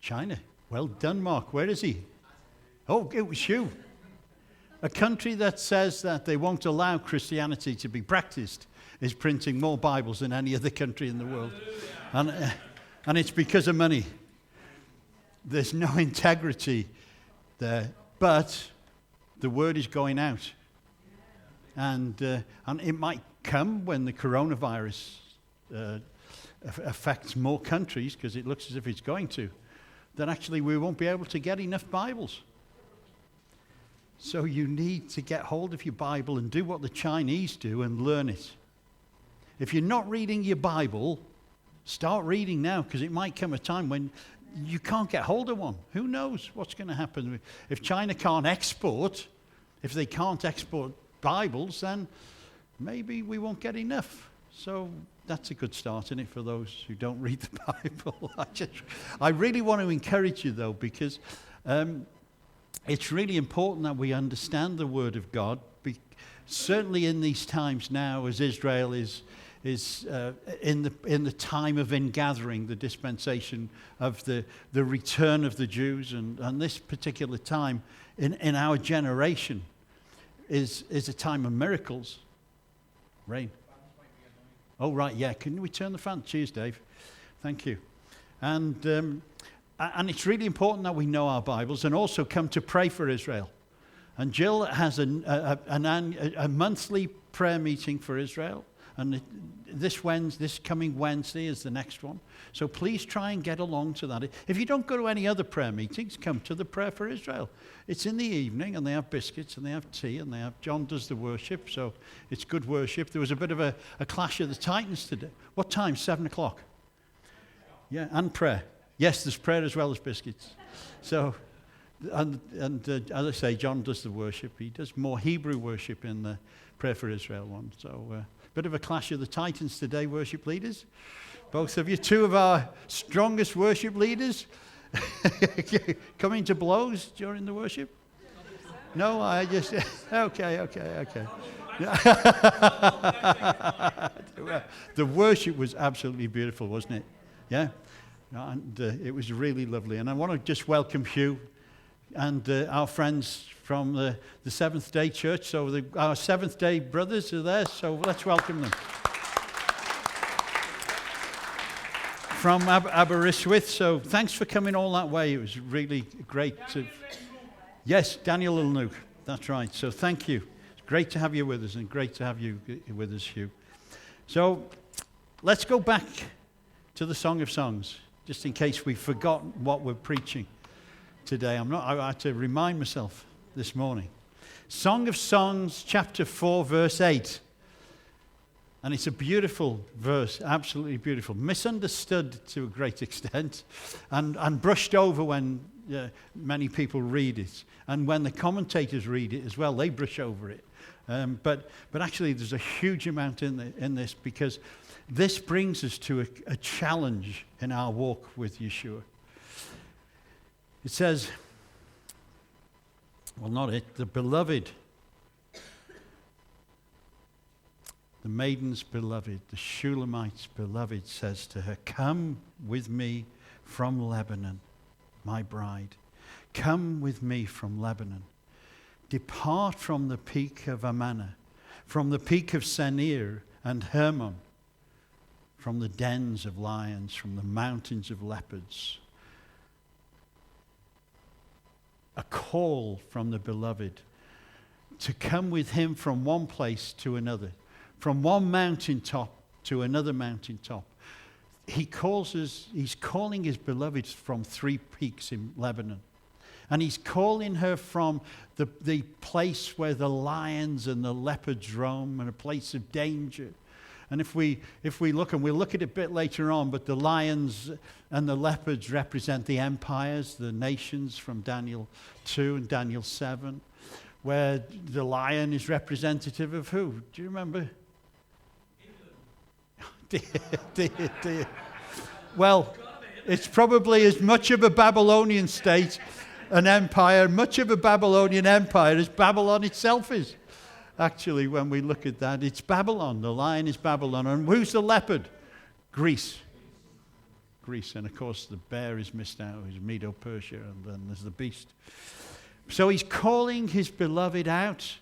China. Well done, Mark. Where is he? Oh, it was you. A country that says that they won't allow Christianity to be practiced is printing more Bibles than any other country in the world. And it's because of money. There's no integrity there, but the word is going out. And it might come when the coronavirus affects more countries, because it looks as if it's going to, that actually we won't be able to get enough Bibles. So you need to get hold of your Bible and do what the Chinese do and learn it. If you're not reading your Bible, start reading now, because it might come a time when you can't get hold of one. Who knows what's going to happen? If China can't export, if they can't export Bibles, then maybe we won't get enough. So that's a good start, isn't it, for those who don't read the Bible? I really want to encourage you, though, because it's really important that we understand the Word of God. Certainly in these times now, as Israel is in the time of ingathering, the dispensation of the return of the Jews, and this particular time in our generation is a time of miracles. Rain. Oh, right, yeah. Can we turn the fan? Cheers, Dave. Thank you. And it's really important that we know our Bibles and also come to pray for Israel. And Jill has a monthly prayer meeting for Israel. And this coming Wednesday is the next one. So please try and get along to that. If you don't go to any other prayer meetings, come to the prayer for Israel. It's in the evening, and they have biscuits, and they have tea, and John does the worship, so it's good worship. There was a bit of a clash of the Titans today. What time? 7 o'clock? Yeah, and prayer. Yes, there's prayer as well as biscuits. So, and as I say, John does the worship. He does more Hebrew worship in the prayer for Israel one. So, bit of a clash of the Titans today, worship leaders. Both of you, two of our strongest worship leaders, coming to blows during the worship. No, I just okay. The worship was absolutely beautiful, wasn't it? Yeah. And it was really lovely. And I want to just welcome Hugh and our friends from the Seventh-day Church. So our Seventh-day brothers are there, so let's welcome them. From Aberystwyth, so thanks for coming all that way. It was really great to... Yes, Daniel Ilnuke, that's right. So thank you. It's great to have you with us, and great to have you with us, Hugh. So let's go back to the Song of Songs, just in case we forgot what we're preaching today. I had to remind myself this morning. Song of Songs, chapter 4, verse 8. And it's a beautiful verse, absolutely beautiful. Misunderstood to a great extent, and brushed over when many people read it. And when the commentators read it as well, they brush over it. But actually there's a huge amount in this, because this brings us to a challenge in our walk with Yeshua. It says, well, not it, the beloved, the maiden's beloved, the Shulamite's beloved says to her, "Come with me from Lebanon, my bride. Come with me from Lebanon. Depart from the peak of Amana, from the peak of Senir and Hermon, from the dens of lions, from the mountains of leopards." A call from the beloved to come with him from one place to another, from one mountaintop to another mountaintop. He's calling his beloved from 3 peaks in Lebanon. And he's calling her from the place where the lions and the leopards roam, and a place of danger. And if we look, and we'll look at it a bit later on, but the lions and the leopards represent the empires, the nations from Daniel 2 and Daniel 7, where the lion is representative of who? Do you remember? Dear. Well, it's probably as much of a Babylonian state, an empire, much of a Babylonian empire as Babylon itself is. Actually, when we look at that, it's Babylon. The lion is Babylon. And who's the leopard? Greece. Greece. And of course, the bear is missed out, is Medo-Persia, and then there's the beast. So he's calling his beloved out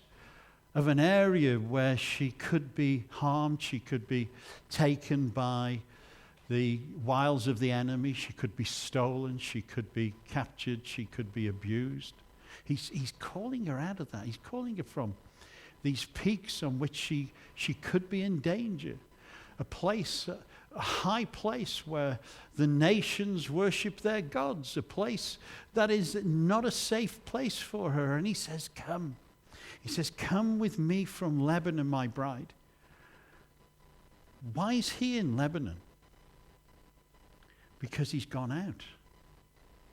of an area where she could be harmed, she could be taken by the wiles of the enemy, she could be stolen, she could be captured, she could be abused. He's calling her out of that. He's calling her from these peaks on which she could be in danger. A place, a high place where the nations worship their gods, a place that is not a safe place for her. And he says, come. He says, come with me from Lebanon, my bride. Why is he in Lebanon? Because he's gone out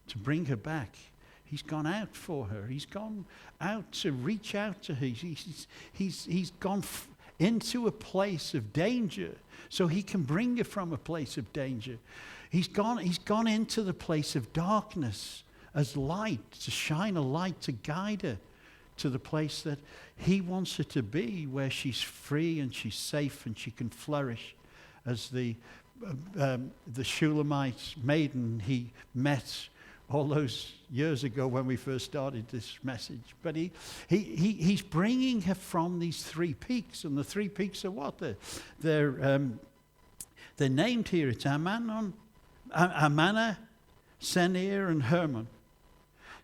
to bring her back. He's gone out for her. He's gone out to reach out to her. He's gone into a place of danger so he can bring her from a place of danger. He's gone into the place of darkness as light, to shine a light to guide her to the place that he wants her to be, where she's free and she's safe and she can flourish as the Shulamite maiden he met all those years ago when we first started this message. But he's bringing her from these three peaks, and the three peaks are what? They're named here. It's Amana, Senir, and Hermon.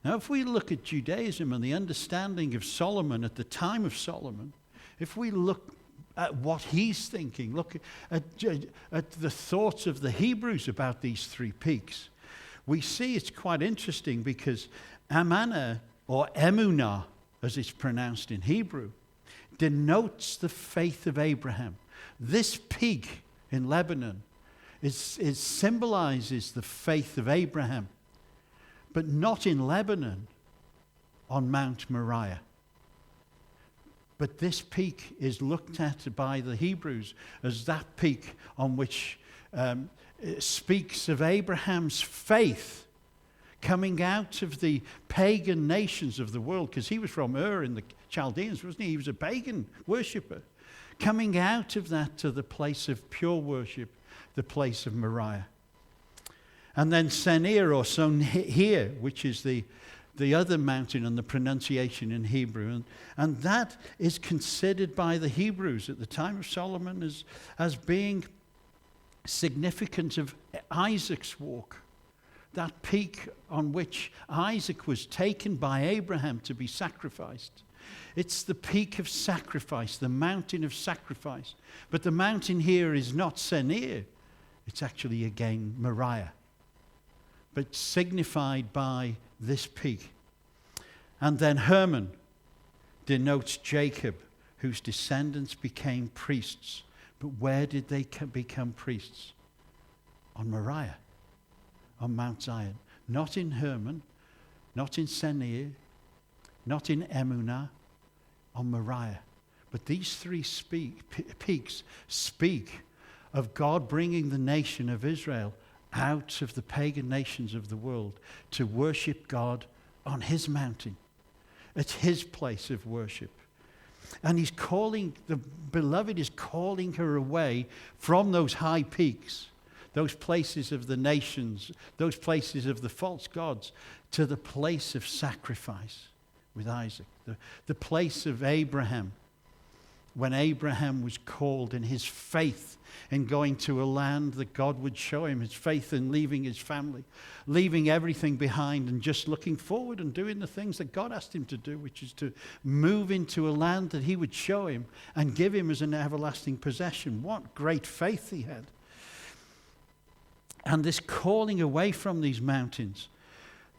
Now, if we look at Judaism and the understanding of Solomon at the time of Solomon, if we look at what he's thinking, look at the thoughts of the Hebrews about these three peaks, we see it's quite interesting because Amana, or Emunah, as it's pronounced in Hebrew, denotes the faith of Abraham. This peak in Lebanon symbolizes the faith of Abraham, but not in Lebanon, on Mount Moriah. But this peak is looked at by the Hebrews as that peak on which it speaks of Abraham's faith coming out of the pagan nations of the world, because he was from Ur in the Chaldeans, wasn't he? He was a pagan worshipper. Coming out of that to the place of pure worship, the place of Moriah. And then Senir, or Sonhir, which is the other mountain and the pronunciation in Hebrew. And that is considered by the Hebrews at the time of Solomon as being significant of Isaac's walk. That peak on which Isaac was taken by Abraham to be sacrificed. It's the peak of sacrifice, the mountain of sacrifice. But the mountain here is not Senir. It's actually again Moriah, but signified by this peak. And then Hermon denotes Jacob, whose descendants became priests. But where did they become priests? On Moriah, on Mount Zion. Not in Hermon, not in Senir, not in Emunah, on Moriah. But these three peaks speak of God bringing the nation of Israel out of the pagan nations of the world to worship God on his mountain. It's his place of worship. And he's calling, the beloved is calling her away from those high peaks, those places of the nations, those places of the false gods, to the place of sacrifice with Isaac, the place of Abraham, when Abraham was called in his faith in going to a land that God would show him, his faith in leaving his family, leaving everything behind and just looking forward and doing the things that God asked him to do, which is to move into a land that he would show him and give him as an everlasting possession. What great faith he had. And this calling away from these mountains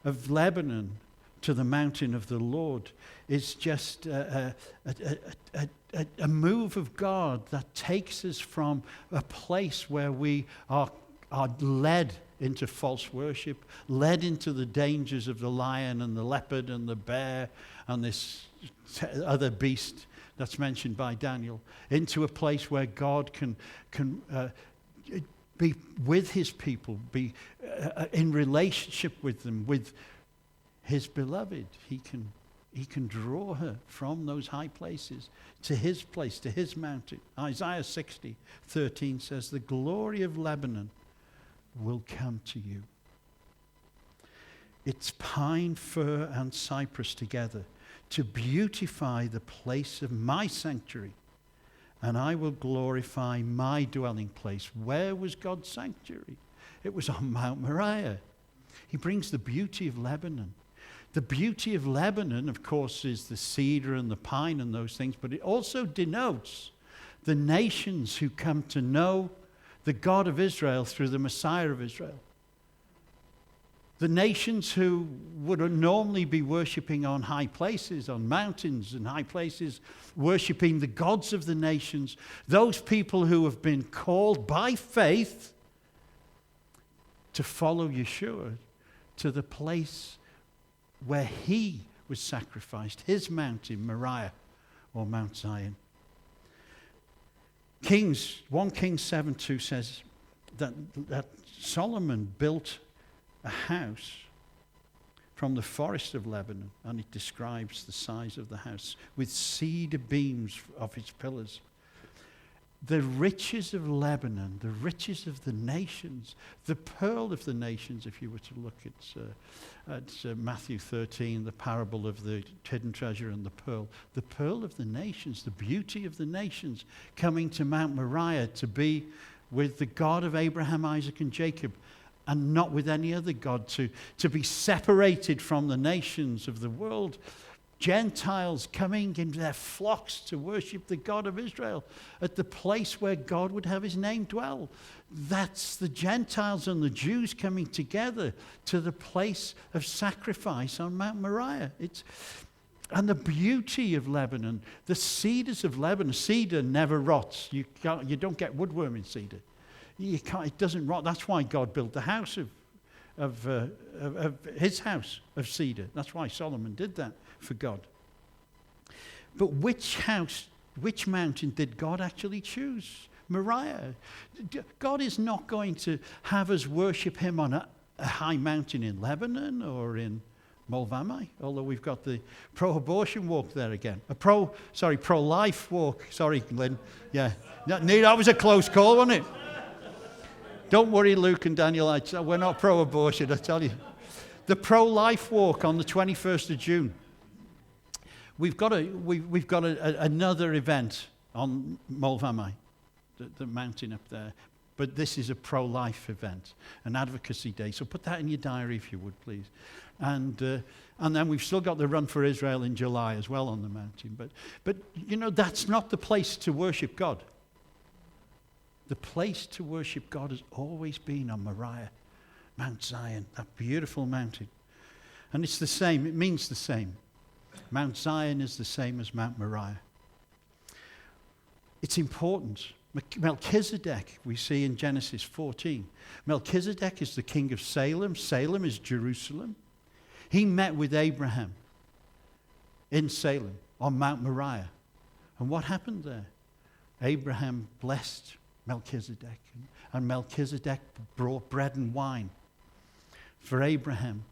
of Lebanon to the mountain of the Lord is just a move of God that takes us from a place where we are led into false worship, led into the dangers of the lion and the leopard and the bear and this other beast that's mentioned by Daniel, into a place where God can be with his people, be in relationship with them, with his beloved. He can draw her from those high places to his place, to his mountain. Isaiah 60:13 says, "The glory of Lebanon will come to you. It's pine, fir, and cypress together to beautify the place of my sanctuary, and I will glorify my dwelling place. Where was God's sanctuary? It was on Mount Moriah. He brings the beauty of Lebanon. The beauty of Lebanon, of course, is the cedar and the pine and those things, but it also denotes the nations who come to know the God of Israel through the Messiah of Israel. The nations who would normally be worshipping on high places, on mountains and high places, worshipping the gods of the nations, those people who have been called by faith to follow Yeshua to the place where he was sacrificed, his mountain, Moriah, or Mount Zion. 1 Kings 7:2 says that Solomon built a house from the forest of Lebanon, and it describes the size of the house with cedar beams of its pillars. The riches of Lebanon, the riches of the nations, the pearl of the nations, if you were to look at Matthew 13, the parable of the hidden treasure and the pearl of the nations, the beauty of the nations coming to Mount Moriah to be with the God of Abraham, Isaac, and Jacob, and not with any other God, to be separated from the nations of the world. Gentiles coming in their flocks to worship the God of Israel at the place where God would have his name dwell. That's the Gentiles and the Jews coming together to the place of sacrifice on Mount Moriah. And the beauty of Lebanon, the cedars of Lebanon. Cedar never rots. You don't get woodworm in cedar. It doesn't rot. That's why God built the house of his house of cedar. That's why Solomon did that for God. But which mountain did God actually choose? Moriah. God is not going to have us worship him on a high mountain in Lebanon or in Mulvamai, although we've got the pro-abortion walk there again. Pro-life walk. Sorry, Lynn. Yeah. That was a close call, wasn't it? Don't worry, Luke and Daniel. We're not pro-abortion, I tell you. The pro-life walk on the 21st of June. We've got another event on Mulvamai, the mountain up there. But this is a pro-life event, an advocacy day. So put that in your diary if you would, please. And then we've still got the Run for Israel in July as well on the mountain. But that's not the place to worship God. The place to worship God has always been on Moriah, Mount Zion, that beautiful mountain. And it's the same, it means the same. Mount Zion is the same as Mount Moriah. It's important. Melchizedek, we see in Genesis 14. Melchizedek is the king of Salem. Salem is Jerusalem. He met with Abraham in Salem on Mount Moriah. And what happened there? Abraham blessed Melchizedek, and Melchizedek brought bread and wine for Abraham,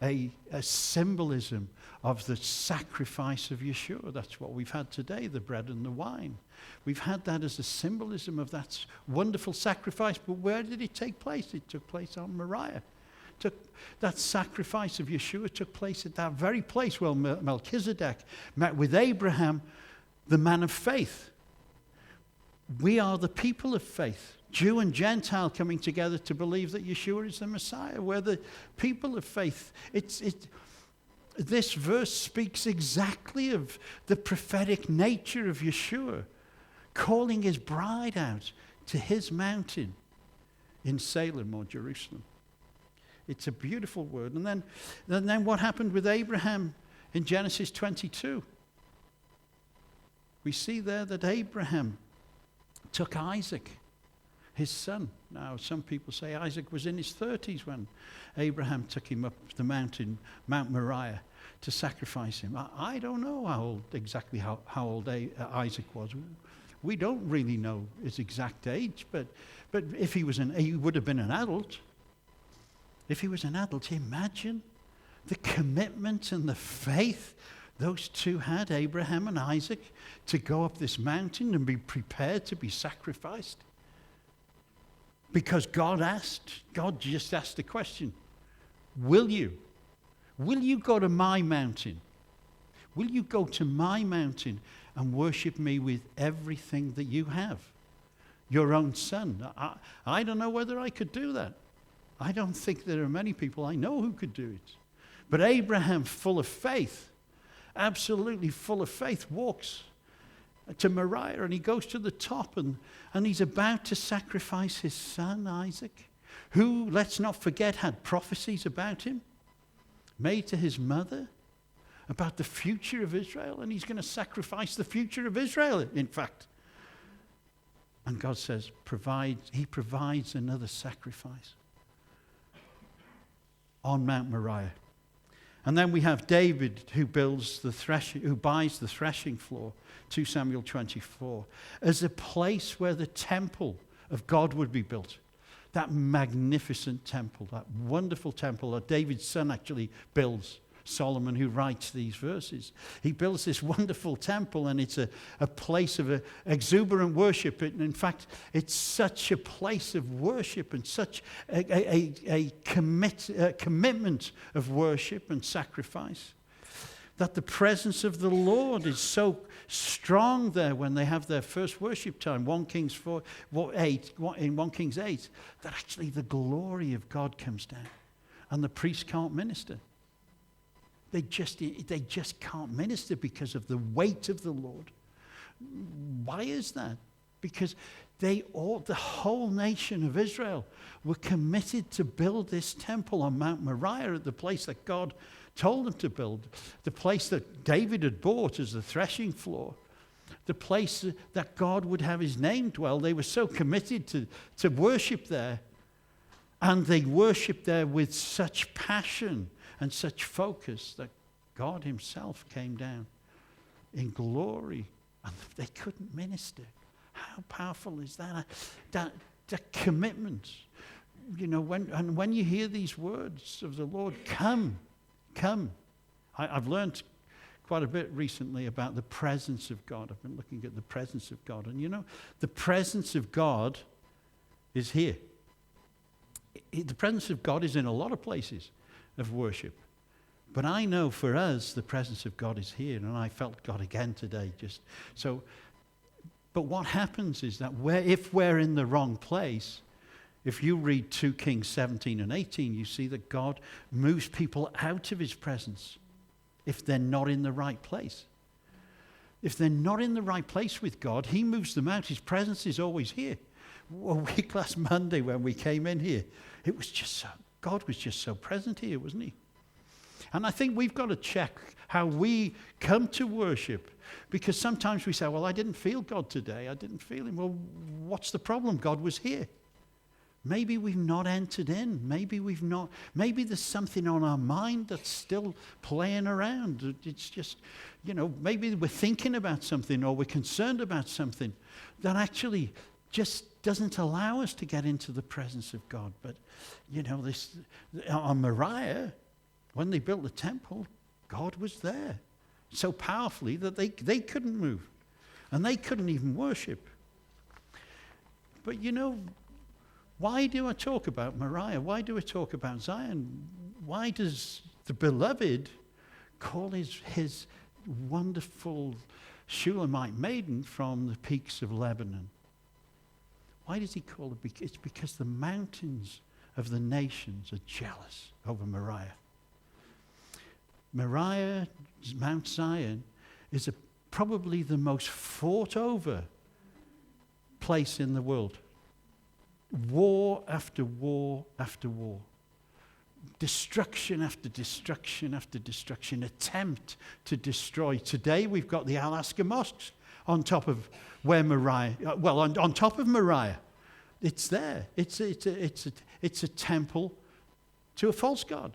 a symbolism of the sacrifice of Yeshua. That's what we've had today, the bread and the wine. We've had that as a symbolism of that wonderful sacrifice, but where did it take place? It took place on Moriah. That sacrifice of Yeshua took place at that very place where Melchizedek met with Abraham, the man of faith. We are the people of faith, Jew and Gentile coming together to believe that Yeshua is the Messiah. We're the people of faith. This verse speaks exactly of the prophetic nature of Yeshua, calling his bride out to his mountain in Salem or Jerusalem. It's a beautiful word. And then what happened with Abraham in Genesis 22? We see there that Abraham took Isaac, his son. Now, some people say Isaac was in his 30s when Abraham took him up the mountain, Mount Moriah, to sacrifice him. I don't know how old Isaac was. We don't really know his exact age, but if he would have been an adult. If he was an adult, imagine the commitment and the faith those two had, Abraham and Isaac, to go up this mountain and be prepared to be sacrificed. Because God just asked the question, will you? Will you go to my mountain? Will you go to my mountain and worship me with everything that you have? Your own son. I don't know whether I could do that. I don't think there are many people I know who could do it. But Abraham, full of faith, absolutely full of faith, walks to Moriah, and he goes to the top, and he's about to sacrifice his son Isaac, who, let's not forget, had prophecies about him, made to his mother, about the future of Israel, and he's going to sacrifice the future of Israel, in fact. And God says, he provides another sacrifice on Mount Moriah. And then we have David who buys the threshing floor, 2 Samuel 24, as a place where the temple of God would be built. That magnificent temple, that wonderful temple that David's son actually builds, Solomon, who writes these verses. He builds this wonderful temple, and it's a place of exuberant worship. In fact, it's such a place of worship and such a commitment of worship and sacrifice that the presence of the Lord is so strong there when they have their first worship time, 1 Kings 8, that actually the glory of God comes down and the priests can't minister. They just can't minister because of the weight of the Lord. Why is that? Because the whole nation of Israel were committed to build this temple on Mount Moriah, at the place that God told them to build, the place that David had bought as the threshing floor, the place that God would have his name dwell. They were so committed to worship there, and they worshiped there with such passion and such focus that God himself came down in glory, and they couldn't minister. How powerful is that? That commitment. You know, when you hear these words of the Lord, come. I've learned quite a bit recently about the presence of God. I've been looking at the presence of God. And you know, the presence of God is here. The presence of God is in a lot of places of worship. But I know for us, the presence of God is here. And I felt God again today. But what happens is that if we're in the wrong place, if you read 2 Kings 17 and 18, you see that God moves people out of his presence if they're not in the right place. If they're not in the right place with God, he moves them out. His presence is always here. A week last Monday when we came in here, it was just so, God was just so present here, wasn't he? And I think we've got to check how we come to worship, because sometimes we say, well, I didn't feel God today. I didn't feel him. Well, what's the problem? God was here. Maybe we've not entered in. Maybe there's something on our mind that's still playing around. It's just, maybe we're thinking about something or we're concerned about something that actually just doesn't allow us to get into the presence of God. But, this on Moriah, when they built the temple, God was there so powerfully that they couldn't move and they couldn't even worship. But why do I talk about Moriah? Why do I talk about Zion? Why does the beloved call his wonderful Shulamite maiden from the peaks of Lebanon? Why does he call it? It's because the mountains of the nations are jealous over Moriah. Moriah, Mount Zion, is probably the most fought over place in the world. War after war after war. Destruction after destruction after destruction. Attempt to destroy. Today we've got the Alaska mosques on top of where Moriah, on top of Moriah. It's there. It's a temple to a false god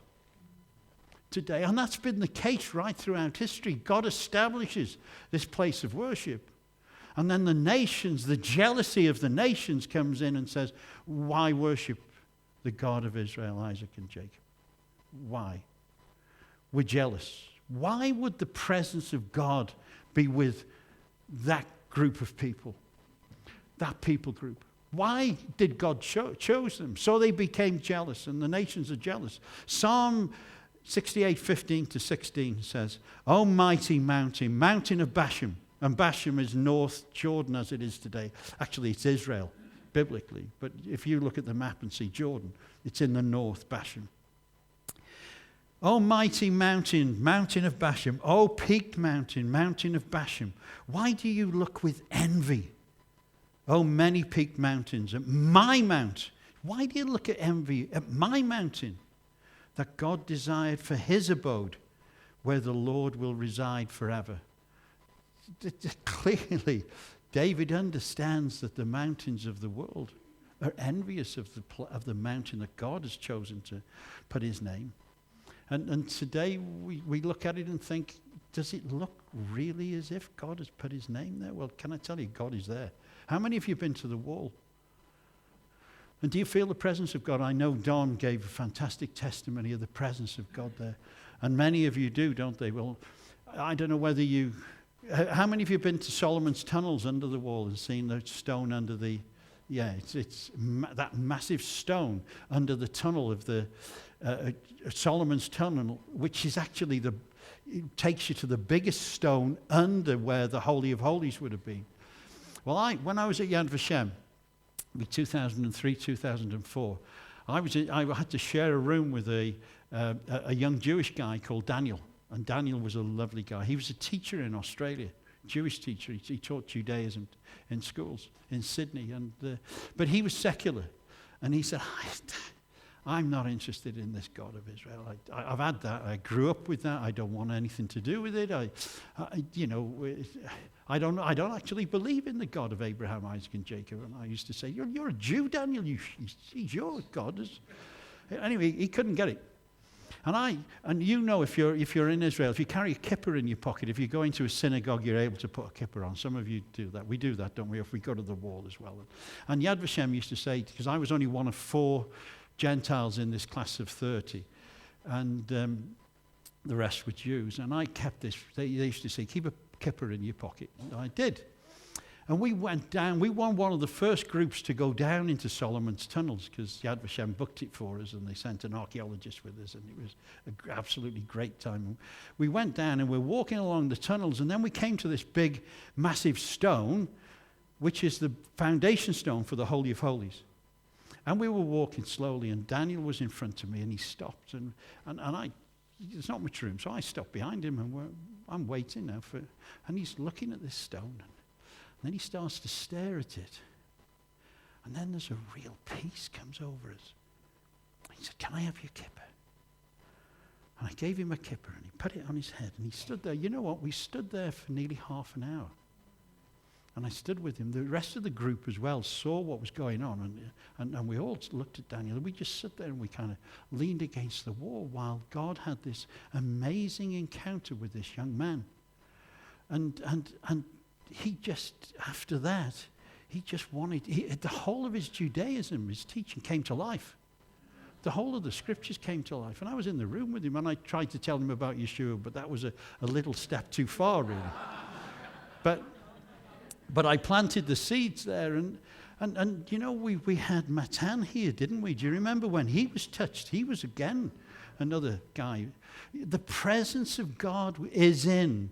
today. And that's been the case right throughout history. God establishes this place of worship. And then the nations, the jealousy of the nations comes in and says, why worship the God of Israel, Isaac, and Jacob? Why? We're jealous. Why would the presence of God be with that group of people, that people group? Why did God chose them? So they became jealous, and the nations are jealous. Psalm 68:15-16 says, "O mighty mountain, mountain of Bashan," and Bashan is North Jordan as it is today. Actually, it's Israel, biblically. But if you look at the map and see Jordan, it's in the north, Bashan. "O mighty mountain, mountain of Bashan, O peaked mountain, mountain of Bashan, why do you look with envy? O many peaked mountains, at my mount." Why do you look at envy at my mountain that God desired for his abode, where the Lord will reside forever? Clearly, David understands that the mountains of the world are envious of the mountain that God has chosen to put his name. And today we look at it and think, does it look really as if God has put his name there? Well, can I tell you, God is there. How many of you have been to the wall? And do you feel the presence of God? I know Don gave a fantastic testimony of the presence of God there. And many of you do, don't they? Well, I don't know whether you... How many of you have been to Solomon's tunnels under the wall and seen the stone under the... Yeah, it's that massive stone under the tunnel of the Solomon's tunnel, which is actually it takes you to the biggest stone under where the Holy of Holies would have been. Well, when I was at Yad Vashem, in 2003, 2004, I had to share a room with a young Jewish guy called Daniel. And Daniel was a lovely guy. He was a teacher in Australia, Jewish teacher. He taught Judaism in schools in Sydney. But he was secular. And he said, I'm not interested in this God of Israel. I've had that. I grew up with that. I don't want anything to do with it. I don't actually believe in the God of Abraham, Isaac, and Jacob. And I used to say, you're a Jew, Daniel. He's your God. Anyway, he couldn't get it. And you know, if you're in Israel, if you carry a kippah in your pocket, if you go into a synagogue, you're able to put a kippah on. Some of you do that. We do that, don't we? If we go to the wall as well. And Yad Vashem used to say, because I was only one of 4 Gentiles in this class of 30, and the rest were Jews. And I kept this. They used to say, keep a kippah in your pocket. And I did. And we went down. We were one of the first groups to go down into Solomon's tunnels because Yad Vashem booked it for us, and they sent an archaeologist with us, and it was an absolutely great time. We went down, and we're walking along the tunnels, and then we came to this big, massive stone, which is the foundation stone for the Holy of Holies. And we were walking slowly, and Daniel was in front of me, and he stopped, and there's not much room, so I stopped behind him, and I'm waiting now and he's looking at this stone. And then he starts to stare at it. And then there's a real peace comes over us. He said, can I have your kippah? And I gave him a kippah, and he put it on his head, and he stood there. You know what? We stood there for nearly half an hour. And I stood with him. The rest of the group as well saw what was going on, and we all looked at Daniel. We just stood there, and we kind of leaned against the wall while God had this amazing encounter with this young man. And he just, after that, he just wanted, the whole of his Judaism, his teaching came to life. The whole of the scriptures came to life. And I was in the room with him, and I tried to tell him about Yeshua, but that was a little step too far, really. But I planted the seeds there, and you know, we had Matan here, didn't we? Do you remember when he was touched? He was again another guy. The presence of God is in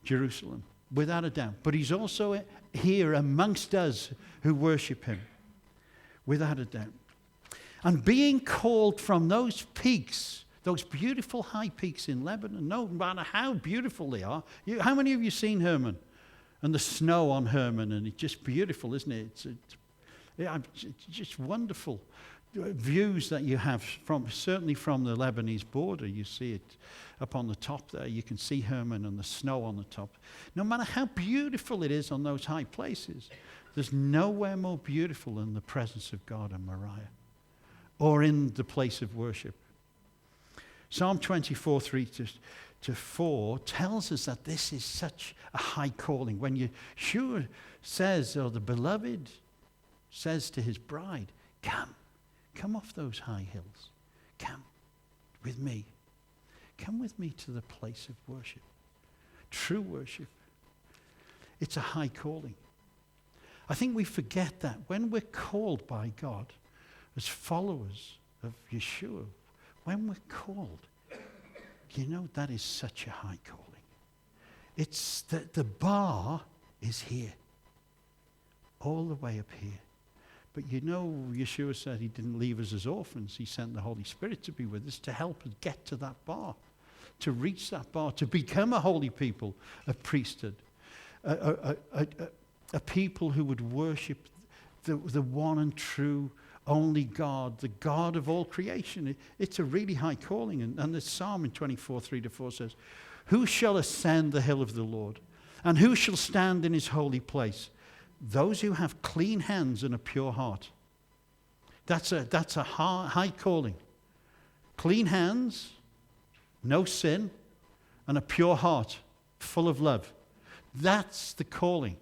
Jerusalem, without a doubt. But he's also here amongst us who worship him, without a doubt. And being called from those peaks, those beautiful high peaks in Lebanon, no matter how beautiful they are. How many of you seen Hermon? And the snow on Hermon, and it's just beautiful, isn't it? It's just wonderful views that you have certainly from the Lebanese border. You see it up on the top there. You can see Hermon and the snow on the top. No matter how beautiful it is on those high places, there's nowhere more beautiful than the presence of God in Moriah or in the place of worship. Psalm 24, 3-4 tells us that this is such a high calling. When Yeshua says, or the beloved says to his bride, come off those high hills. Come with me. Come with me to the place of worship. True worship. It's a high calling. I think we forget that when we're called by God as followers of Yeshua, when we're called, that is such a high calling. It's that the bar is here, all the way up here. But Yeshua said he didn't leave us as orphans. He sent the Holy Spirit to be with us, to help us get to that bar, to reach that bar, to become a holy people, a priesthood, a people who would worship the one and true only God, the God of all creation. It's a really high calling. And the Psalm in 24, 3-4 says, who shall ascend the hill of the Lord? And who shall stand in his holy place? Those who have clean hands and a pure heart. That's a high calling. Clean hands, no sin, and a pure heart, full of love. That's the calling.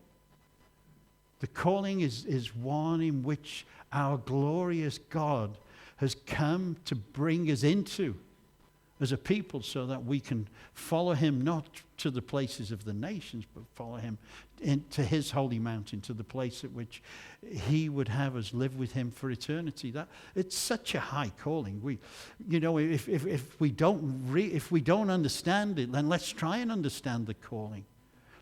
The calling is one in which our glorious God has come to bring us into as a people, so that we can follow him not to the places of the nations, but follow him into his holy mountain, to the place at which he would have us live with him for eternity. That it's such a high calling. If we don't understand it, then let's try and understand the calling.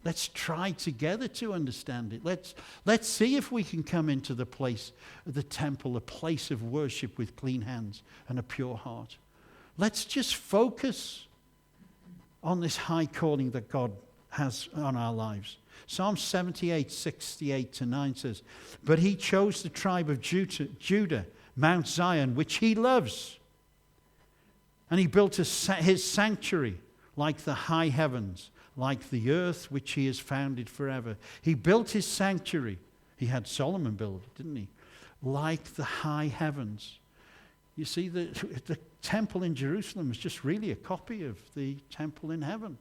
Let's try together to understand it. Let's see if we can come into the place, the temple, a place of worship with clean hands and a pure heart. Let's just focus on this high calling that God has on our lives. Psalm 78, 68-9 says, but he chose the tribe of Judah, Mount Zion, which he loves. And he built his sanctuary like the high heavens, like the earth which he has founded forever. He built his sanctuary. He had Solomon build it, didn't he? Like the high heavens. You see, the temple in Jerusalem is just really a copy of the temple in heaven.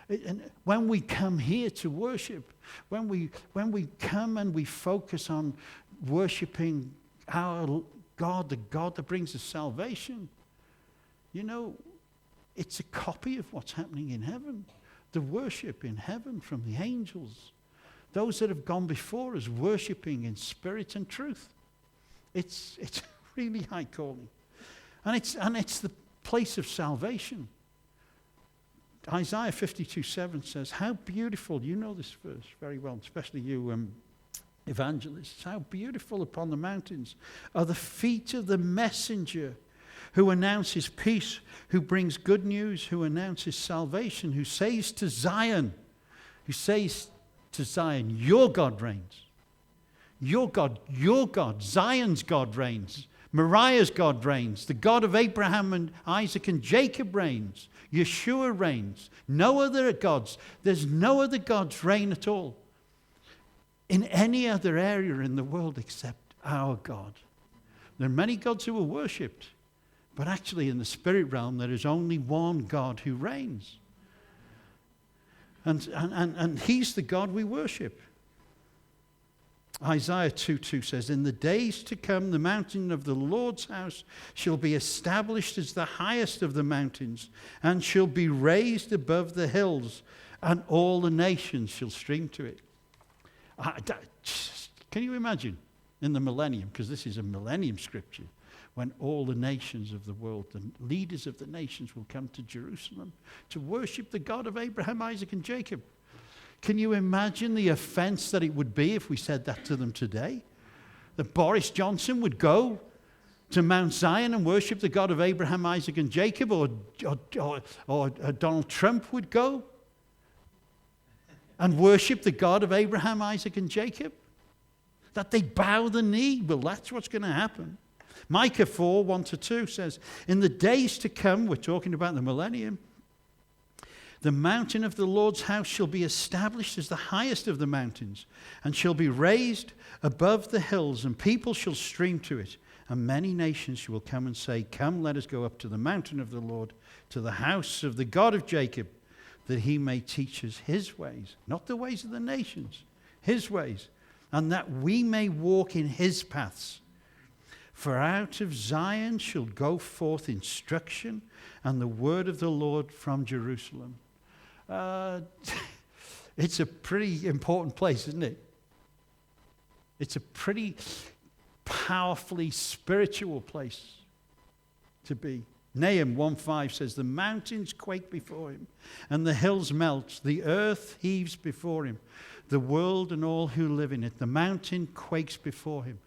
And when we come here to worship, when we come and we focus on worshiping our God, the God that brings us salvation, it's a copy of what's happening in heaven. The worship in heaven from the angels. Those that have gone before us worshiping in spirit and truth. It's really high calling. And it's the place of salvation. Isaiah 52:7 says, how beautiful, you know this verse very well, especially you evangelists, how beautiful upon the mountains are the feet of the messenger who announces peace, who brings good news, who announces salvation, who says to Zion, your God reigns. Your God, Zion's God reigns. Moriah's God reigns. The God of Abraham and Isaac and Jacob reigns. Yeshua reigns. No other gods. There's no other gods reign at all in any other area in the world except our God. There are many gods who are worshipped, but actually in the spirit realm there is only one God who reigns. And he's the God we worship. Isaiah 2:2 says, in the days to come, the mountain of the Lord's house shall be established as the highest of the mountains, and shall be raised above the hills, and all the nations shall stream to it. Can you imagine in the millennium, because this is a millennium scripture, when all the nations of the world, the leaders of the nations will come to Jerusalem to worship the God of Abraham, Isaac, and Jacob. Can you imagine the offense that it would be if we said that to them today? That Boris Johnson would go to Mount Zion and worship the God of Abraham, Isaac, and Jacob, or Donald Trump would go and worship the God of Abraham, Isaac, and Jacob? That they bow the knee? Well, that's what's going to happen. Micah 4, 1-2 says, in the days to come, we're talking about the millennium, the mountain of the Lord's house shall be established as the highest of the mountains, and shall be raised above the hills, and people shall stream to it. And many nations will come and say, come, let us go up to the mountain of the Lord, to the house of the God of Jacob, that he may teach us his ways, not the ways of the nations, his ways, and that we may walk in his paths. For out of Zion shall go forth instruction, and the word of the Lord from Jerusalem. It's a pretty important place, isn't it? It's a pretty powerfully spiritual place to be. Nahum 1:5 says, the mountains quake before him, and the hills melt. The earth heaves before him, the world and all who live in it. The mountain quakes before him.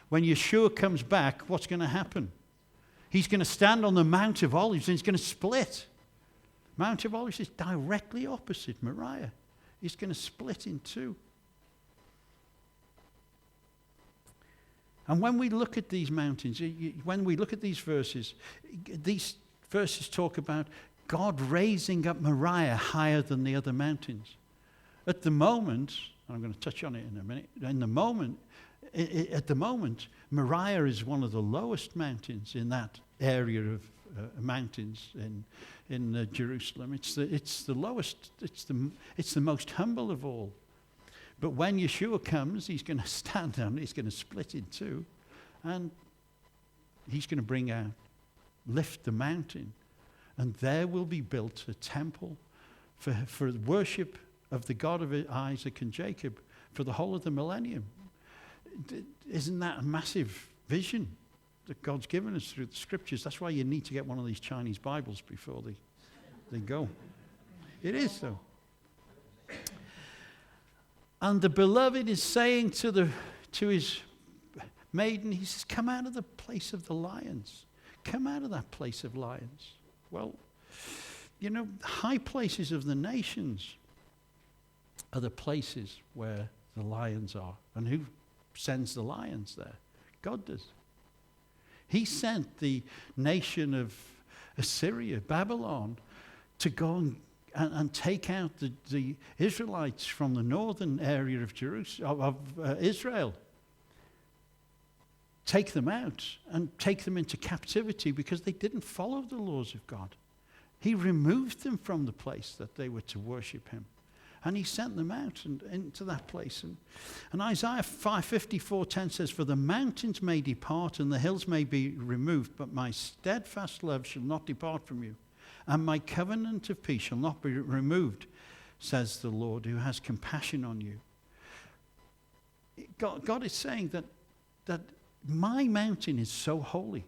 When Yeshua comes back, what's going to happen? He's going to stand on the Mount of Olives and he's going to split. Mount of Olives is directly opposite Moriah. He's going to split in two. And when we look at these mountains, when we look at these verses talk about God raising up Moriah higher than the other mountains. At the moment, I'm going to touch on it in a minute, at the moment, Moriah is one of the lowest mountains in that area of mountains in Jerusalem. It's the lowest, it's the most humble of all. But when Yeshua comes, he's going to stand down, he's going to split in two, and he's going to lift the mountain, and there will be built a temple for worship of the God of Isaac and Jacob for the whole of the millennium. Isn't that a massive vision that God's given us through the scriptures? That's why you need to get one of these Chinese Bibles before they go. It is so. And the beloved is saying to his maiden, he says, come out of the place of the lions. Come out of that place of lions. Well, high places of the nations are the places where the lions are. And who sends the lions there? God does. He sent the nation of Assyria, Babylon, to go and take out the Israelites from the northern area of Israel. Take them out and take them into captivity because they didn't follow the laws of God. He removed them from the place that they were to worship him. And he sent them out and into that place. And Isaiah 5:54:10 says, for the mountains may depart and the hills may be removed, but my steadfast love shall not depart from you. And my covenant of peace shall not be removed, says the Lord, who has compassion on you. God is saying that my mountain is so holy.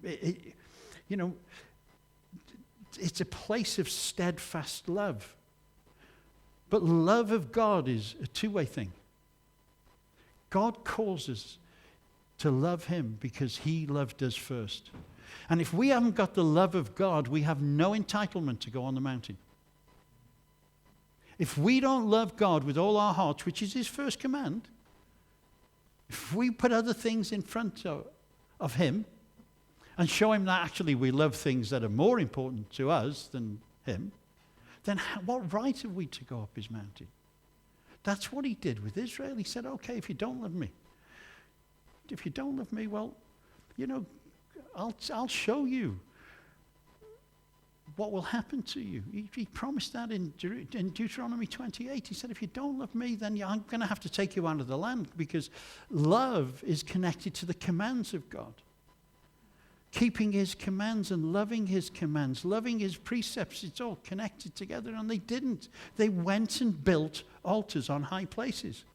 It's a place of steadfast love. But love of God is a two-way thing. God calls us to love him because he loved us first. And if we haven't got the love of God, we have no entitlement to go on the mountain. If we don't love God with all our hearts, which is his first command, if we put other things in front of him and show him that actually we love things that are more important to us than him, then what right have we to go up his mountain? That's what he did with Israel. He said, okay, if you don't love me, well, I'll show you what will happen to you. He promised that in Deuteronomy 28. He said, if you don't love me, then I'm going to have to take you out of the land, because love is connected to the commands of God. Keeping his commands and loving his commands, loving his precepts, it's all connected together. And they didn't. They went and built altars on high places.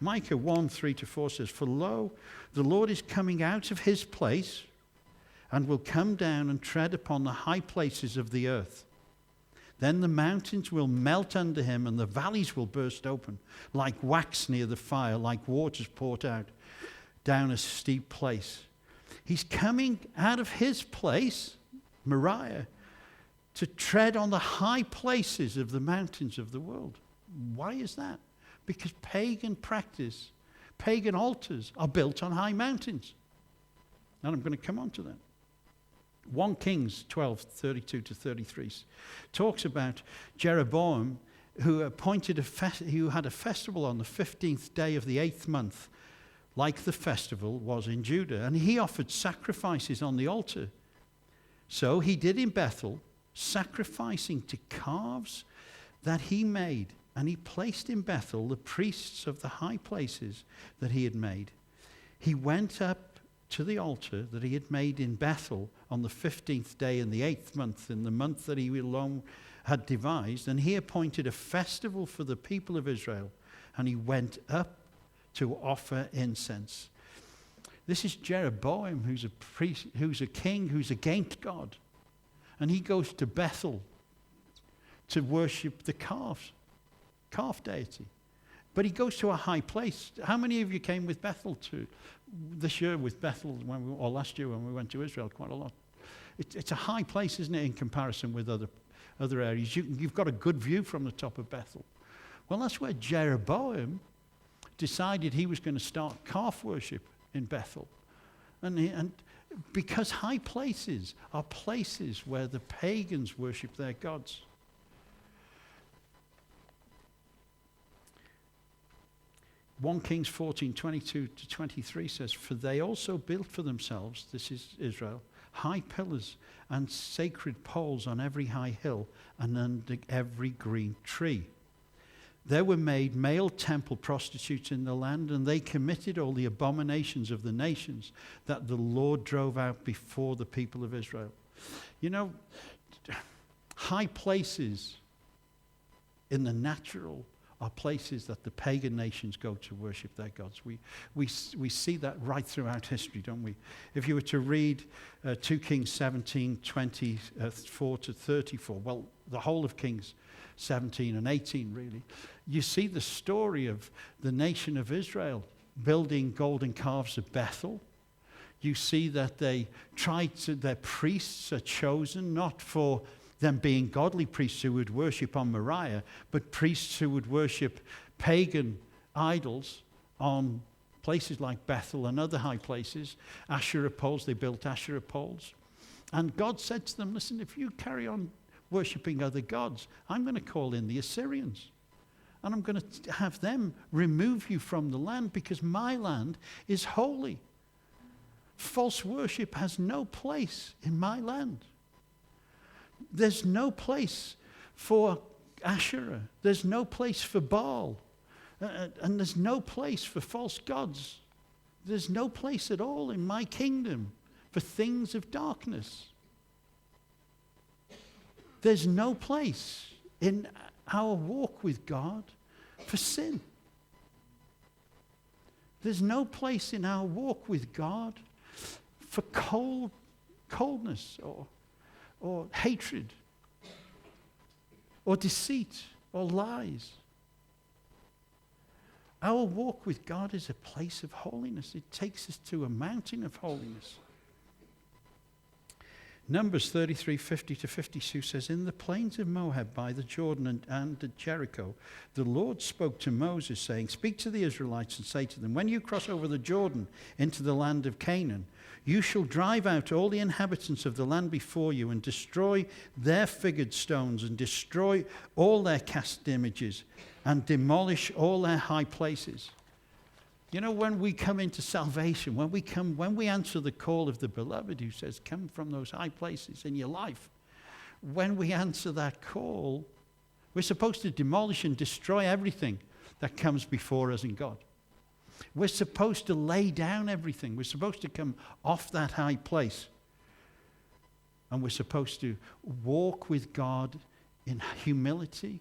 Micah 1:3-4 says, for lo, the Lord is coming out of his place and will come down and tread upon the high places of the earth. Then the mountains will melt under him and the valleys will burst open, like wax near the fire, like waters poured out down a steep place. He's coming out of his place, Moriah, to tread on the high places of the mountains of the world. Why is that? Because pagan altars are built on high mountains. And I'm going to come on to that. 1 Kings 12:32-33 talks about Jeroboam, who had a festival on the 15th day of the 8th month, like the festival was in Judah, and he offered sacrifices on the altar. So he did in Bethel, sacrificing to calves that he made, and he placed in Bethel the priests of the high places that he had made. He went up to the altar that he had made in Bethel on the 15th day in the 8th month, in the month that he alone had devised, and he appointed a festival for the people of Israel, and he went up to offer incense. This is Jeroboam, who's a priest, who's a king, who's against God. And he goes to Bethel to worship the calf deity. But he goes to a high place. How many of you came with Bethel this year with Bethel, or last year when we went to Israel? Quite a lot. It's a high place, isn't it, in comparison with other areas? You've got a good view from the top of Bethel. Well, that's where Jeroboam decided he was going to start calf worship in Bethel. And because high places are places where the pagans worship their gods. One Kings 14:22-23 says, "For they also built for themselves," this is Israel, "high pillars and sacred poles on every high hill and under every green tree. There were made male temple prostitutes in the land, and they committed all the abominations of the nations that the Lord drove out before the people of Israel." You know, high places in the natural are places that the pagan nations go to worship their gods. We see that right throughout history, don't we? If you were to read 2 Kings 17:24-34, well, the whole of Kings 17 and 18, really, you see the story of the nation of Israel building golden calves at Bethel. You see that their priests are chosen not for them being godly priests who would worship on Moriah, but priests who would worship pagan idols on places like Bethel and other high places. Asherah poles, they built Asherah poles. And God said to them, listen, if you carry on worshipping other gods, I'm going to call in the Assyrians. And I'm going to have them remove you from the land because my land is holy. False worship has no place in my land. There's no place for Asherah. There's no place for Baal. And there's no place for false gods. There's no place at all in my kingdom for things of darkness. There's no place in our walk with God for sin. There's no place in our walk with God for coldness or hatred or deceit or lies. Our walk with God is a place of holiness. It takes us to a mountain of holiness. Numbers 33:50-52 says, "In the plains of Moab by the Jordan and at Jericho, the Lord spoke to Moses, saying, Speak to the Israelites and say to them, when you cross over the Jordan into the land of Canaan, you shall drive out all the inhabitants of the land before you and destroy their figured stones and destroy all their cast images and demolish all their high places." You know, when we come into salvation, when we answer the call of the beloved who says, come from those high places in your life, when we answer that call, we're supposed to demolish and destroy everything that comes before us in God. We're supposed to lay down everything. We're supposed to come off that high place. And we're supposed to walk with God in humility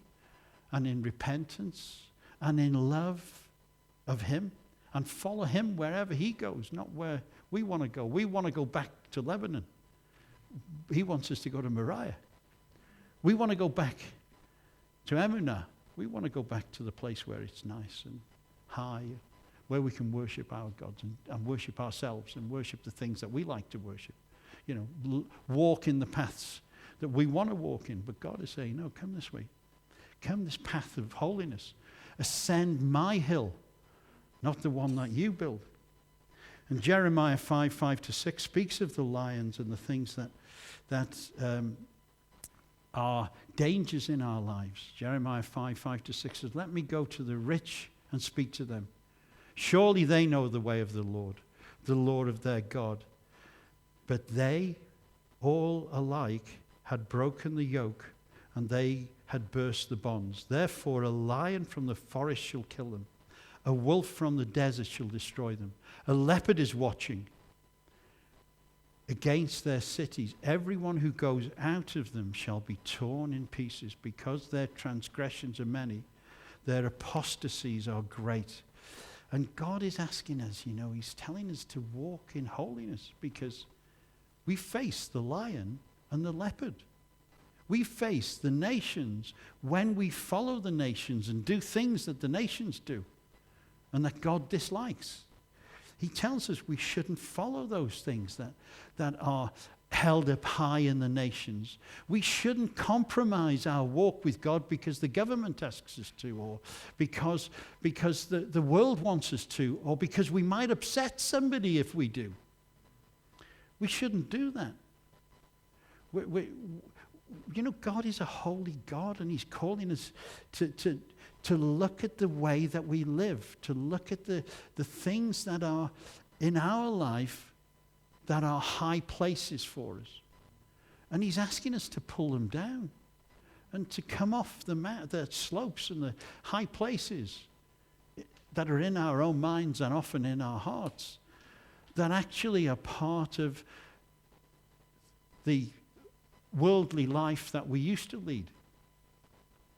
and in repentance and in love of Him. And follow Him wherever He goes, not where we want to go. We want to go back to Lebanon. He wants us to go to Moriah. We want to go back to Emunah. We want to go back to the place where it's nice and high, where we can worship our gods and worship ourselves and worship the things that we like to worship. You know, walk in the paths that we want to walk in. But God is saying, no, come this way. Come this path of holiness. Ascend my hill, not the one that you build. And Jeremiah 5:5-6 speaks of the lions and the things that are dangers in our lives. Jeremiah 5:5-6 says, "Let me go to the rich and speak to them. Surely they know the way of the Lord of their God. But they all alike had broken the yoke, and they had burst the bonds. Therefore a lion from the forest shall kill them. A wolf from the desert shall destroy them. A leopard is watching against their cities. Everyone who goes out of them shall be torn in pieces, because their transgressions are many, their apostasies are great. And God is asking us, he's telling us to walk in holiness, because we face the lion and the leopard. We face the nations when we follow the nations and do things that the nations do and that God dislikes. He tells us we shouldn't follow those things that are held up high in the nations. We shouldn't compromise our walk with God because the government asks us to, or because the world wants us to, or because we might upset somebody if we do. We shouldn't do that. God is a holy God, and he's calling us to look at the way that we live, to look at the things that are in our life that are high places for us. And he's asking us to pull them down and to come off the slopes and the high places that are in our own minds and often in our hearts, that actually are part of the worldly life that we used to lead.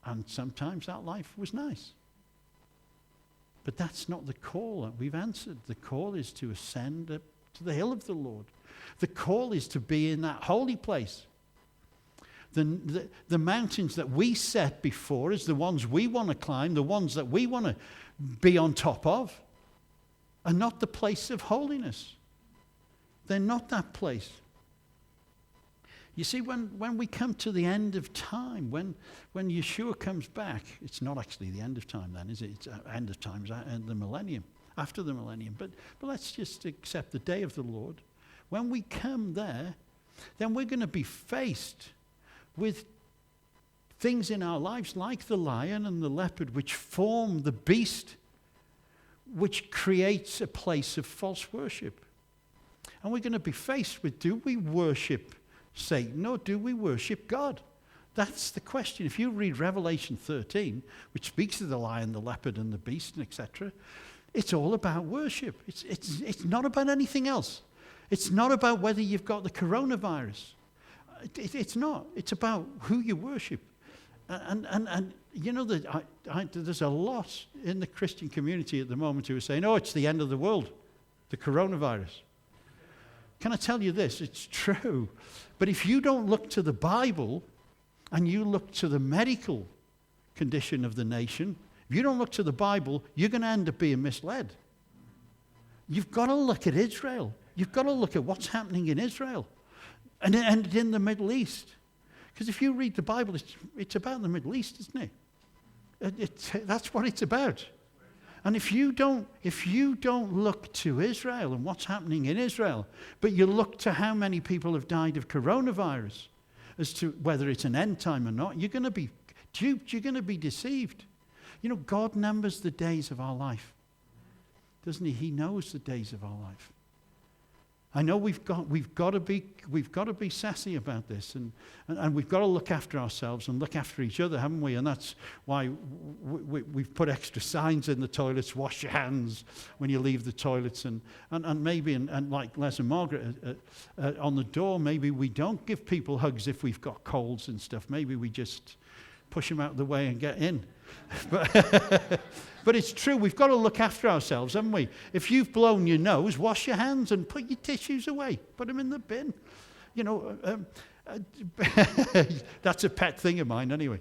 And sometimes that life was nice. But that's not the call that we've answered. The call is to ascend up to the hill of the Lord. The call is to be in that holy place. The mountains that we set before us, the ones we want to climb, the ones that we want to be on top of, are not the place of holiness. They're not that place. You see, when we come to the end of time, when Yeshua comes back, it's not actually the end of time then, is it? It's end of time, it's the millennium, after the millennium. But let's just accept the day of the Lord. When we come there, then we're going to be faced with things in our lives like the lion and the leopard, which form the beast, which creates a place of false worship. And we're going to be faced with, do we worship Satan, or do we worship God? That's the question. If you read Revelation 13, which speaks of the lion, the leopard, and the beast, and etc., it's all about worship. It's not about anything else. It's not about whether you've got the coronavirus. It's not. It's about who you worship. And there's a lot in the Christian community at the moment who are saying, oh, it's the end of the world, the coronavirus. Can I tell you this? It's true. But if you don't look to the Bible and you look to the medical condition of the nation, if you don't look to the Bible, you're going to end up being misled. You've got to look at Israel. You've got to look at what's happening in Israel and in the Middle East. Because if you read the Bible, it's about the Middle East, isn't it? That's what it's about. And if you don't look to Israel and what's happening in Israel, but you look to how many people have died of coronavirus as to whether it's an end time or not, you're going to be duped, you're going to be deceived. God numbers the days of our life, doesn't he? He knows the days of our life. I know we've got to be sassy about this, and we've got to look after ourselves and look after each other, haven't we? And that's why we've put extra signs in the toilets: wash your hands when you leave the toilets, and maybe and like Les and Margaret on the door, maybe we don't give people hugs if we've got colds and stuff. Maybe we just push them out of the way and get in. But it's true, we've got to look after ourselves, haven't we? If you've blown your nose, wash your hands and put your tissues away. Put them in the bin. That's a pet thing of mine anyway.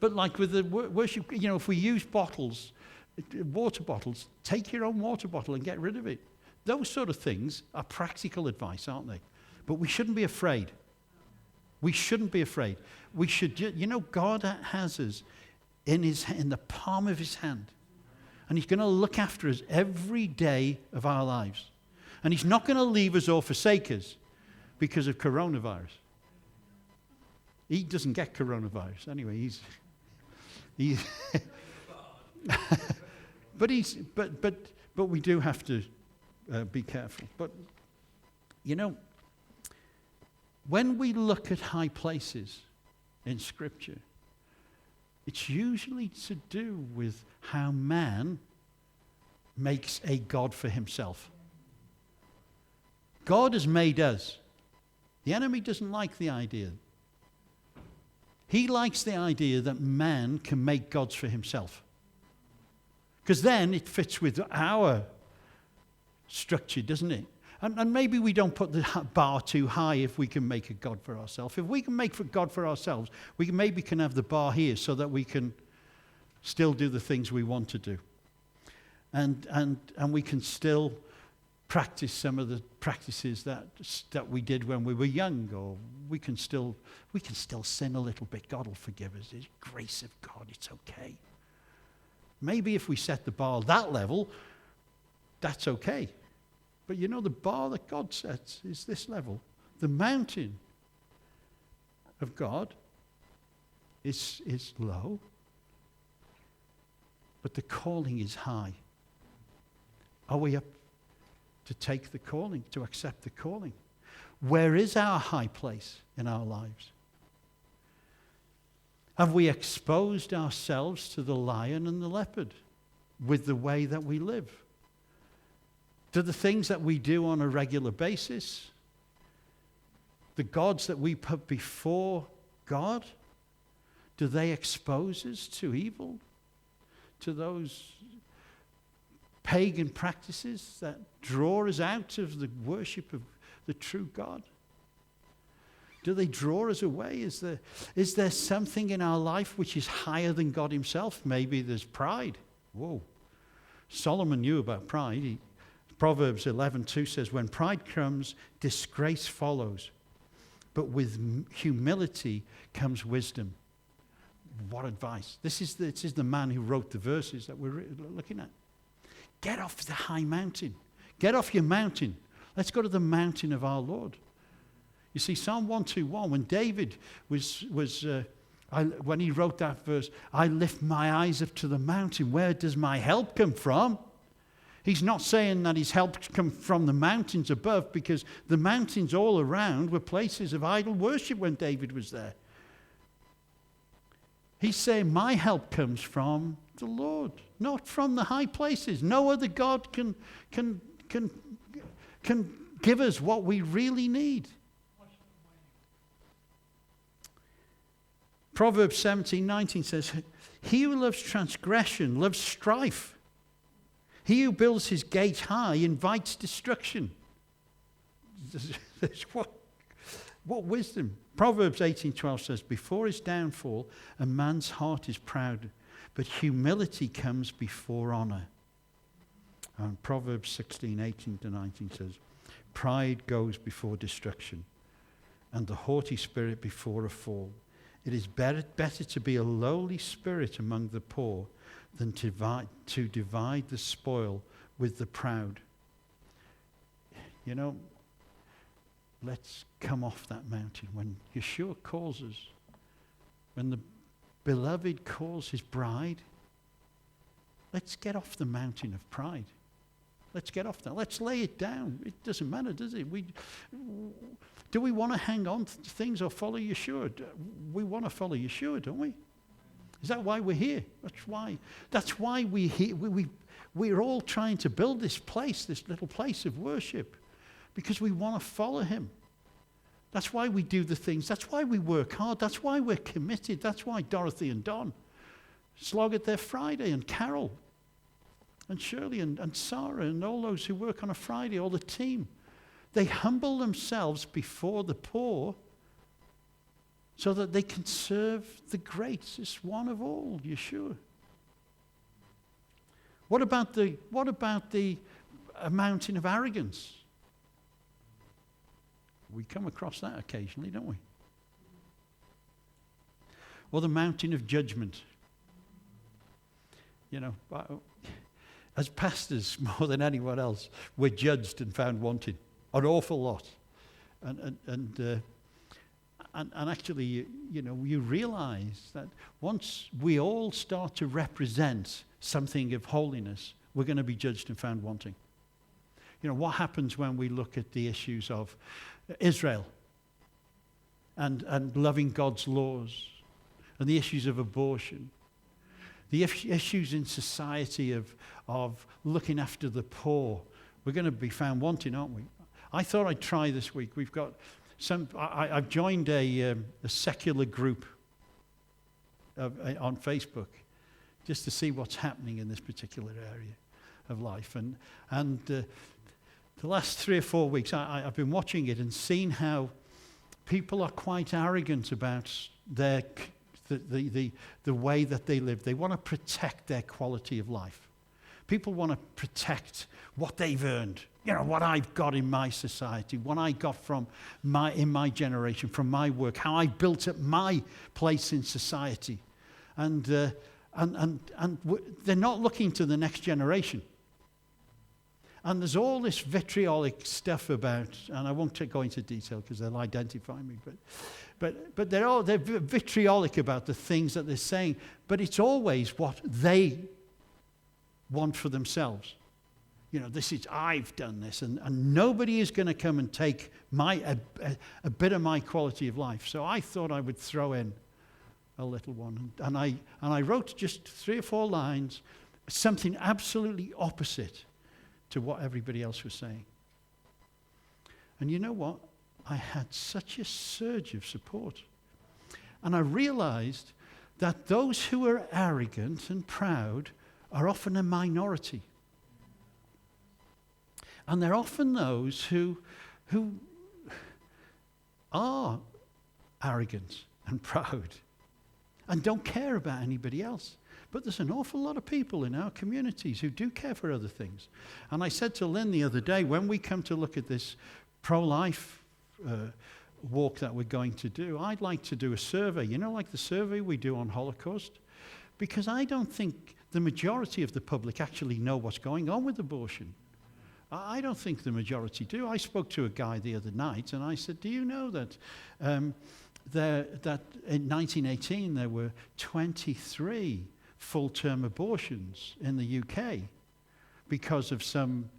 But like with the worship, if we use bottles, water bottles, take your own water bottle and get rid of it. Those sort of things are practical advice, aren't they? But we shouldn't be afraid. We shouldn't be afraid. We should, God has us in the palm of his hand. And he's going to look after us every day of our lives. And he's not going to leave us or forsake us because of coronavirus. He doesn't get coronavirus. Anyway, but we do have to be careful. But, when we look at high places in Scripture, it's usually to do with how man makes a God for himself. God has made us. The enemy doesn't like the idea. He likes the idea that man can make gods for himself. Because then it fits with our structure, doesn't it? And maybe we don't put the bar too high if we can make a God for ourselves. If we can make a God for ourselves, we maybe can have the bar here so that we can still do the things we want to do. And we can still practice some of the practices that we did when we were young, or we can still sin a little bit. God will forgive us. It's grace of God. It's okay. Maybe if we set the bar that level, that's okay. But you know, the bar that God sets is this level. The mountain of God is low, but the calling is high. Are we up to take the calling, to accept the calling? Where is our high place in our lives? Have we exposed ourselves to the lion and the leopard with the way that we live? Do the things that we do on a regular basis, the gods that we put before God, do they expose us to evil, to those pagan practices that draw us out of the worship of the true God? Do they draw us away? Is there something in our life which is higher than God himself? Maybe there's pride. Whoa. Solomon knew about pride. Proverbs 11:2 says, when pride comes, disgrace follows. But with humility comes wisdom. What advice. This is the man who wrote the verses that we're looking at. Get off the high mountain. Get off your mountain. Let's go to the mountain of our Lord. You see, Psalm 121, when David when he wrote that verse, I lift my eyes up to the mountain. Where does my help come from? He's not saying that his help comes from the mountains above, because the mountains all around were places of idol worship when David was there. He's saying my help comes from the Lord, not from the high places. No other God can give us what we really need. Proverbs 17:19 says, he who loves transgression loves strife. He who builds his gate high invites destruction. What wisdom. Proverbs 18:12 says, before his downfall, a man's heart is proud, but humility comes before honor. And Proverbs 16:18-19 says, pride goes before destruction, and the haughty spirit before a fall. It is better to be a lowly spirit among the poor than to divide the spoil with the proud. You know, let's come off that mountain. When Yeshua calls us, when the beloved calls his bride, let's get off the mountain of pride. Let's get off that. Let's lay it down. It doesn't matter, does it? Do we want to hang on to things or follow Yeshua? We want to follow Yeshua, don't we? Is that why we're here? That's why we're all trying to build this place, this little place of worship, because we want to follow him. That's why we do the things. That's why we work hard. That's why we're committed. That's why Dorothy and Don slog it there Friday, and Carol and Shirley and Sarah and all those who work on a Friday, all the team. They humble themselves before the poor so that they can serve the greatest one of all, Yeshua. What about the mountain of arrogance? We come across that occasionally, don't we? Or the mountain of judgment. You know, as pastors, more than anyone else, we're judged and found wanting an awful lot. And actually, you realize that once we all start to represent something of holiness, we're going to be judged and found wanting. You know, what happens when we look at the issues of Israel and loving God's laws, and the issues of abortion, the issues in society of looking after the poor? We're going to be found wanting, aren't we? I thought I'd try this week. We've got I've joined a secular group on Facebook just to see what's happening in this particular area of life. And the last 3 or 4 weeks, I've been watching it and seeing how people are quite arrogant about the way that they live. They want to protect their quality of life. People want to protect what they've earned. You know, what I've got in my society, what I got in my generation, from my work, how I built up my place in society. And they're not looking to the next generation. And there's all this vitriolic stuff about, and I won't go into detail because they'll identify me, but they're vitriolic about the things that they're saying, but it's always what they want for themselves. You know, I've done this, and nobody is going to come and take a bit of my quality of life. So I thought I would throw in a little one. And I wrote just 3 or 4 lines, something absolutely opposite to what everybody else was saying. And you know what? I had such a surge of support. And I realized that those who are arrogant and proud are often a minority. And they're often those who are arrogant and proud and don't care about anybody else. But there's an awful lot of people in our communities who do care for other things. And I said to Lynn the other day, when we come to look at this pro-life walk that we're going to do, I'd like to do a survey, you know, like the survey we do on Holocaust, because I don't think the majority of the public actually know what's going on with abortion. I don't think the majority do. I spoke to a guy the other night and I said, do you know that that in 1918 there were 23 full-term abortions in the UK because of some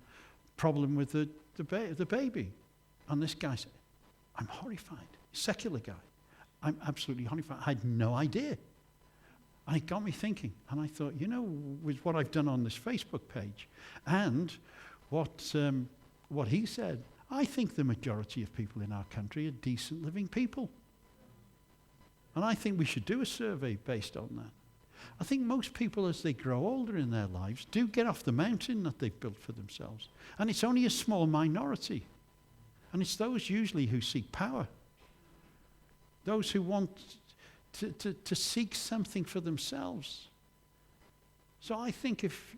problem with the baby? And this guy said, I'm horrified. Secular guy. I'm absolutely horrified. I had no idea. And it got me thinking. And I thought, you know, with what I've done on this Facebook page and what he said, I think the majority of people in our country are decent living people. And I think we should do a survey based on that. I think most people, as they grow older in their lives, do get off the mountain that they've built for themselves. And it's only a small minority. And it's those usually who seek power. Those who want to seek something for themselves. So I think if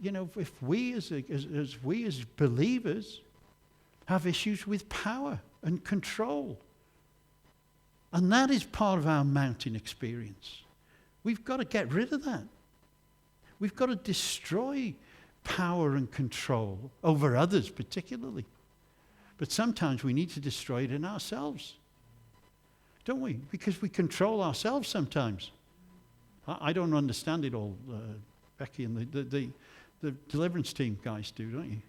we as believers have issues with power and control, and that is part of our mountain experience, we've got to get rid of that. We've got to destroy power and control over others particularly. But sometimes we need to destroy it in ourselves, don't we? Because we control ourselves sometimes. I don't understand it all. Becky and the deliverance team guys do, don't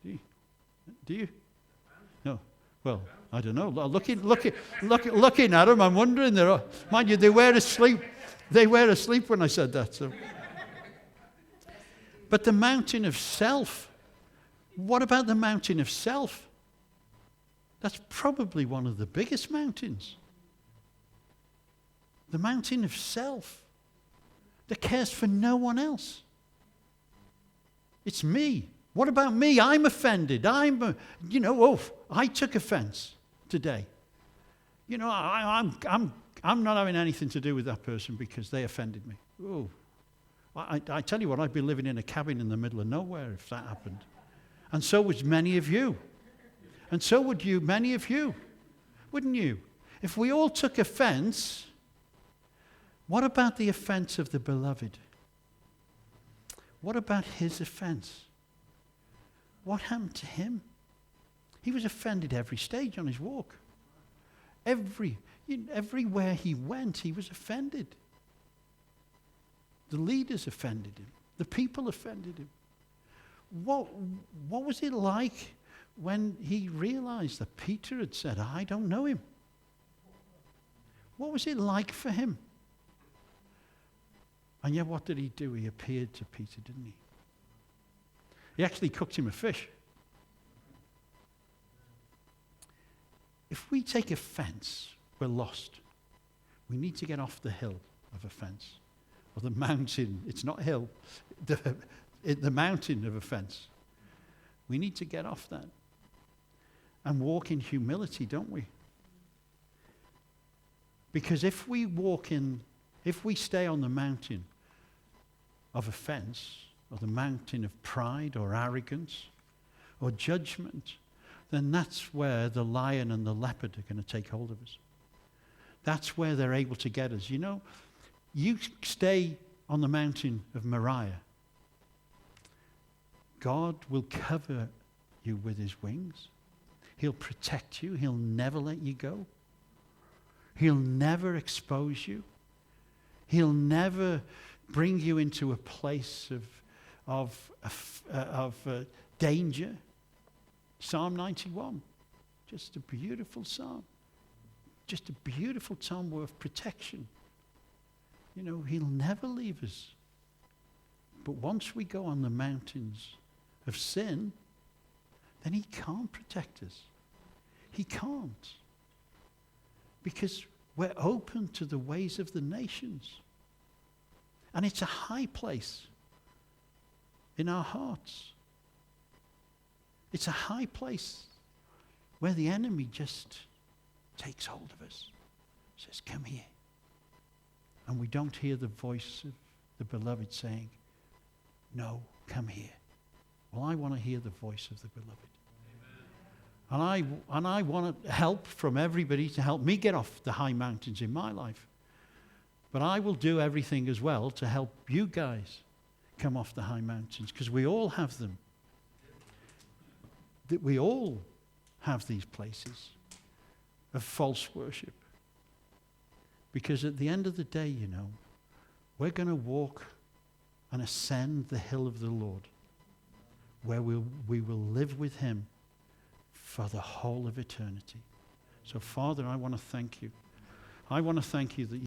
you? Do you? No. Well, I don't know. Looking at them, I'm wondering. Mind you, they were asleep. They were asleep when I said that. So. But the mountain of self. What about the mountain of self? That's probably one of the biggest mountains. The mountain of self that cares for no one else. It's me. What about me? I'm offended. I took offense today. You know, I'm not having anything to do with that person because they offended me. Oh, I tell you what, I'd be living in a cabin in the middle of nowhere if that happened. And so would many of you. And so would you, many of you. Wouldn't you? If we all took offense, what about the offense of the beloved? What about his offense? What happened to him? He was offended every stage on his walk. Everywhere he went, he was offended. The leaders offended him. The people offended him. What was it like when he realized that Peter had said, I don't know him? What was it like for him? And yet what did he do? He appeared to Peter, didn't he? He actually cooked him a fish. If we take offense, we're lost. We need to get off the hill of offense, or the mountain. It's not hill, the mountain of offense. We need to get off that and walk in humility, don't we? Because if we stay on the mountain of offense, or the mountain of pride or arrogance or judgment, then that's where the lion and the leopard are going to take hold of us. That's where they're able to get us. You know, you stay on the mountain of Moriah, God will cover you with his wings. He'll protect you. He'll never let you go. He'll never expose you. He'll never bring you into a place of danger. Psalm 91, just a beautiful psalm. Just a beautiful psalm of protection. You know, he'll never leave us. But once we go on the mountains of sin, then he can't protect us. He can't. Because we're open to the ways of the nations. And it's a high place in our hearts. It's a high place where the enemy just takes hold of us, says, come here. And we don't hear the voice of the beloved saying, no, come here. Well, I want to hear the voice of the beloved. And I want help from everybody to help me get off the high mountains in my life. But I will do everything as well to help you guys come off the high mountains, because we all have them. That we all have these places of false worship. Because at the end of the day, you know, we're going to walk and ascend the hill of the Lord, where we will live with him for the whole of eternity. So, Father, I want to thank you. I want to thank you that